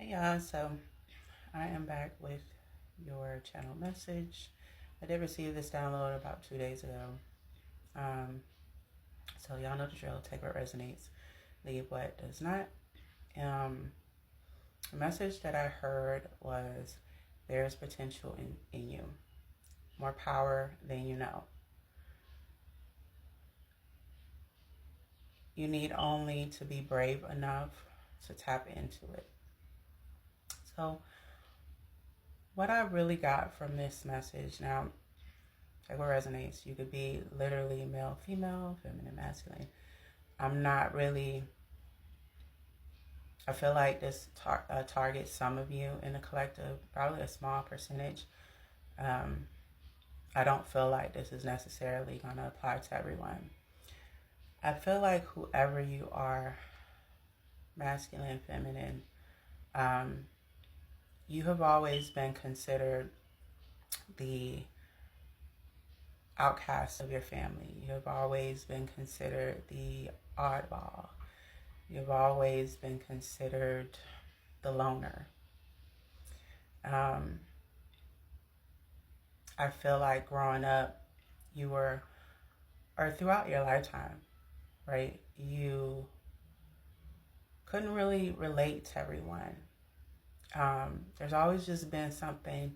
Hey y'all, so I am back with your channel message. I did receive this download about 2 days ago. Um, so y'all know the drill. Take what resonates, leave what does not. The message that I heard was there's potential in you, more power than you know. You need only to be brave enough to tap into it. So what I really got from this message, now take what resonates. You could be literally male, female, feminine, masculine. I'm not really, I feel like this targets some of you in the collective, probably a small percentage. I don't feel like this is necessarily going to apply to everyone. I feel like whoever you are, masculine, feminine, you have always been considered the outcast of your family. You have always been considered the oddball. You've always been considered the loner. I feel like growing up, you were, or throughout your lifetime, right, you couldn't really relate to everyone. There's always just been something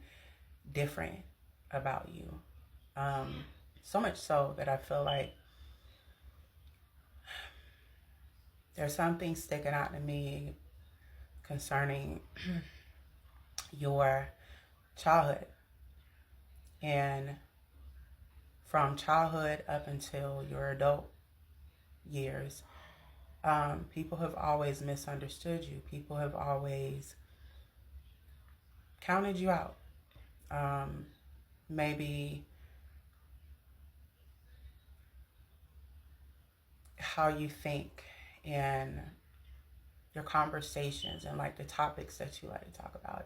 different about you. So much so that I feel like there's something sticking out to me concerning your childhood. And from childhood up until your adult years, people have always misunderstood you. People have always counted you out. Maybe how you think and your conversations and like the topics that you like to talk about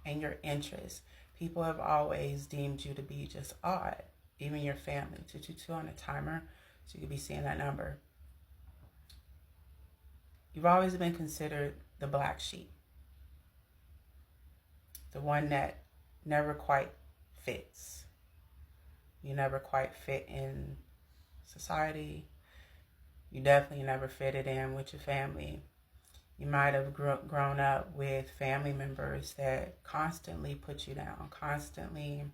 and your interests. People have always deemed you to be just odd, even your family. 222 on a timer, so you could be seeing that number. You've always been considered the black sheep, the one that never quite fits. You never quite fit in society. You definitely never fitted in with your family. You might have grown up with family members that constantly put you down, constantly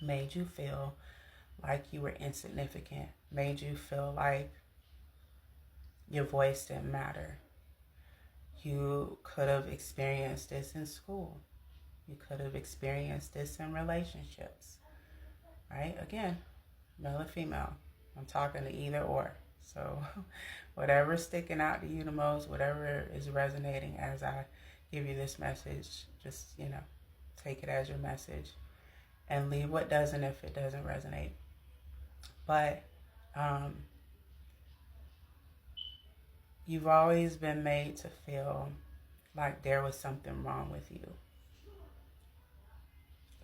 made you feel like you were insignificant, made you feel like your voice didn't matter. You could have experienced this in school. You could have experienced this in relationships, right? Again, male or female. I'm talking to either or. So whatever's sticking out to you the most, whatever is resonating as I give you this message, just, take it as your message and leave what doesn't if it doesn't resonate. But you've always been made to feel like there was something wrong with you.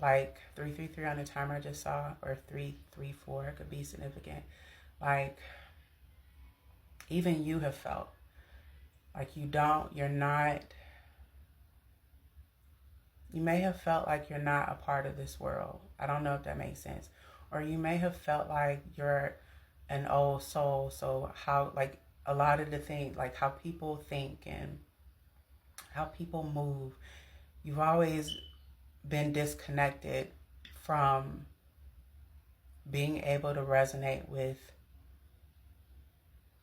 Like 333 on the timer I just saw, or 334 could be significant. Like even you have felt like you may have felt like you're not a part of this world. I don't know if that makes sense. Or you may have felt like you're an old soul. So how, like a lot of the things, like how people think and how people move, you've always been disconnected from being able to resonate with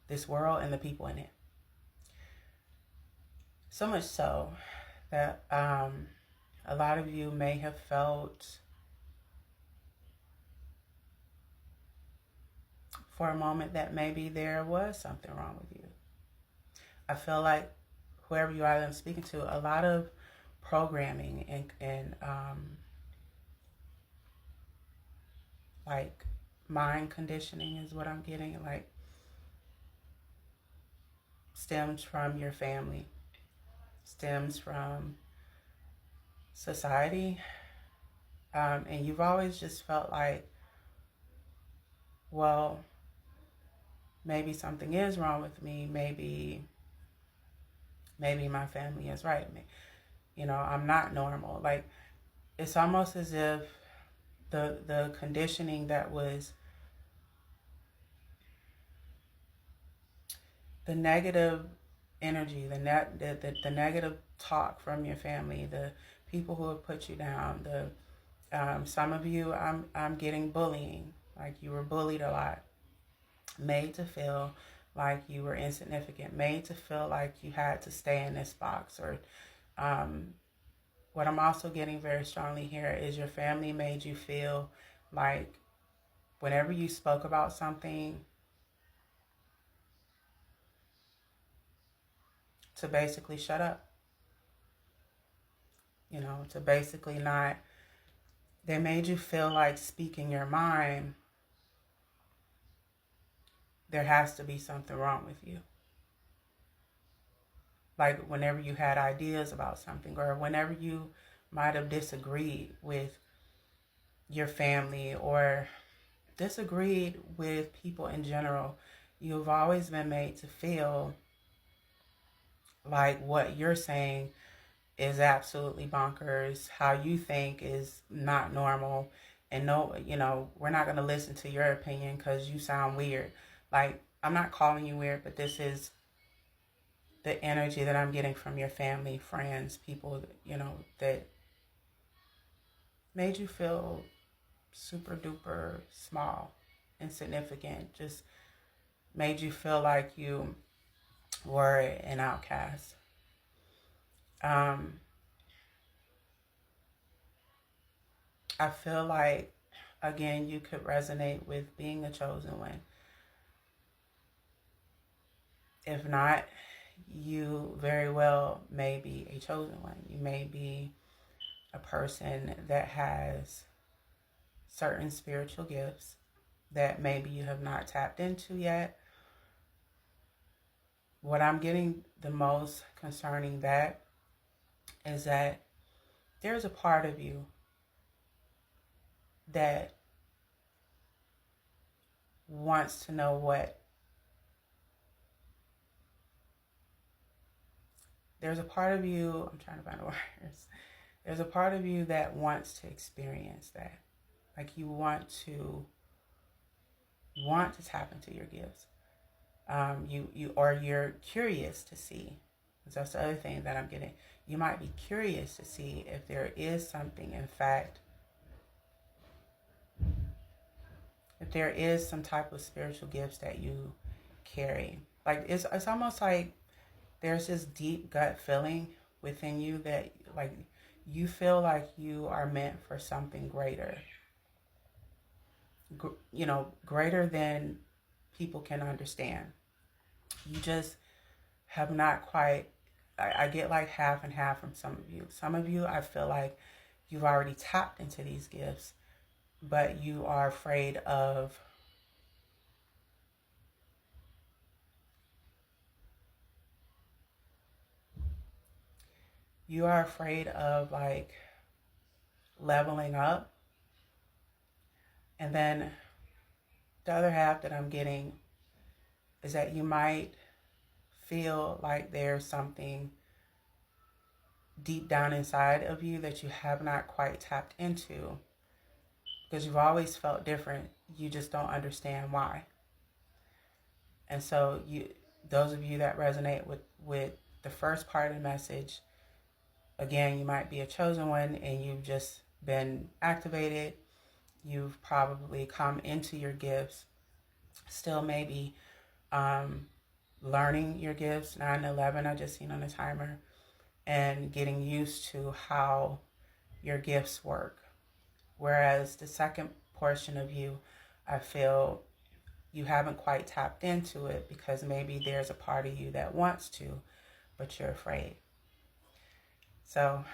this world and the people in it. So much so that a lot of you may have felt for a moment that maybe there was something wrong with you. I feel like whoever you are that I'm speaking to, a lot of programming and like mind conditioning is what I'm getting, like stems from your family, stems from society. And you've always just felt like, well, maybe something is wrong with me. Maybe my family is right. I'm not normal. Like, it's almost as if the conditioning that was the negative energy, the negative talk from your family, the people who have put you down, some of you, I'm getting bullying, like you were bullied a lot, made to feel like you were insignificant, made to feel like you had to stay in this box. Or what I'm also getting very strongly here is your family made you feel like whenever you spoke about something, to basically shut up, to basically not, they made you feel like speaking your mind, there has to be something wrong with you. Like whenever you had ideas about something, or whenever you might have disagreed with your family or disagreed with people in general, you've always been made to feel like what you're saying is absolutely bonkers, how you think is not normal, and no, we're not going to listen to your opinion because you sound weird. Like, I'm not calling you weird, but this is the energy that I'm getting from your family, friends, people, that made you feel super duper small, insignificant, just made you feel like you were an outcast. I feel like, again, you could resonate with being a chosen one. If not, you very well may be a chosen one. You may be a person that has certain spiritual gifts that maybe you have not tapped into yet. What I'm getting the most concerning that is that there's a part of you that wants to know there's a part of you, I'm trying to find the words. There's a part of you that wants to experience that. Like you want to tap into your gifts. You're curious to see. That's the other thing that I'm getting. You might be curious to see if there is something, in fact, if there is some type of spiritual gifts that you carry. Like it's almost like there's this deep gut feeling within you that like you feel like you are meant for something greater. Greater than people can understand. You just have not quite, I get like half and half from some of you. Some of you, I feel like you've already tapped into these gifts, but you are afraid of like leveling up. And then the other half that I'm getting is that you might feel like there's something deep down inside of you that you have not quite tapped into because you've always felt different. You just don't understand why. And so those of you that resonate with the first part of the message, again, you might be a chosen one and you've just been activated. You've probably come into your gifts, still maybe learning your gifts, 9/11, I just seen on the timer, and getting used to how your gifts work. Whereas the second portion of you, I feel you haven't quite tapped into it because maybe there's a part of you that wants to, but you're afraid. So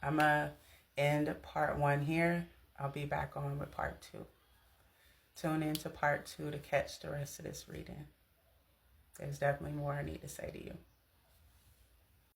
I'm going to end part 1 here. I'll be back on with part 2. Tune in to part 2 to catch the rest of this reading. There's definitely more I need to say to you.